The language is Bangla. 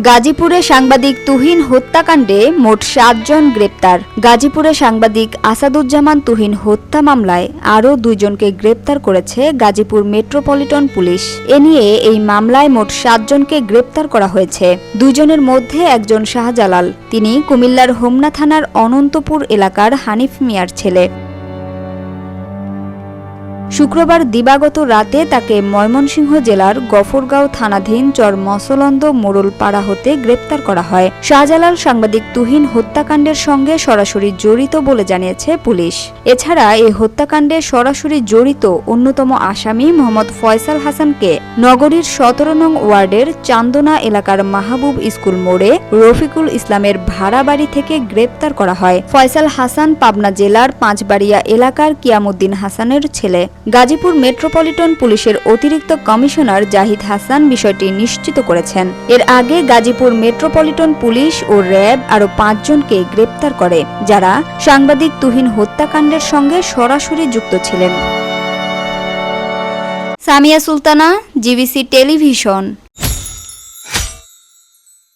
গাজীপুরে সাংবাদিক তুহিন হত্যাকাণ্ডে মোট ৭ জন গ্রেপ্তার। গাজীপুরে সাংবাদিক আসাদুজ্জামান তুহিন হত্যা মামলায় আরও ২ জনকে গ্রেপ্তার করেছে গাজীপুর মেট্রোপলিটন পুলিশ। এ নিয়ে এই মামলায় মোট ৭ জনকে গ্রেপ্তার করা হয়েছে। ২ জনের মধ্যে একজন শাহজালাল, তিনি কুমিল্লার হোমনা থানার অনন্তপুর এলাকার হানিফ মিয়ার ছেলে। শুক্রবার দিবাগত রাতে তাকে ময়মনসিংহ জেলার গফরগাঁও থানাধীন চর মসলন্দ মোড়লপাড়া হতে গ্রেপ্তার করা হয়। শাহজালাল সাংবাদিক তুহিন হত্যাকাণ্ডের সঙ্গে সরাসরি জড়িত বলে জানিয়েছে পুলিশ। এছাড়া এই হত্যাকাণ্ডে সরাসরি জড়িত অন্যতম আসামি মোহাম্মদ ফয়সাল হাসানকে নগরীর ১৭ নং ওয়ার্ডের চান্দনা এলাকার মাহবুব স্কুল মোড়ে রফিকুল ইসলামের ভাড়া বাড়ি থেকে গ্রেপ্তার করা হয়। ফয়সাল হাসান পাবনা জেলার পাঁচবাড়িয়া এলাকার কিয়ামুদ্দিন হাসানের ছেলে। গাজীপুর মেট্রোপলিটন পুলিশের অতিরিক্ত কমিশনার জাহিদ হাসান বিষয়টি নিশ্চিত করেছেন। এর আগে গাজীপুর মেট্রোপলিটন পুলিশ ও র্যাব আরও ৫ জনকে গ্রেপ্তার করে, যারা সাংবাদিক তুহিন হত্যাকাণ্ডের সঙ্গে সরাসরি যুক্ত ছিলেন। Samia Sultana, GBC television.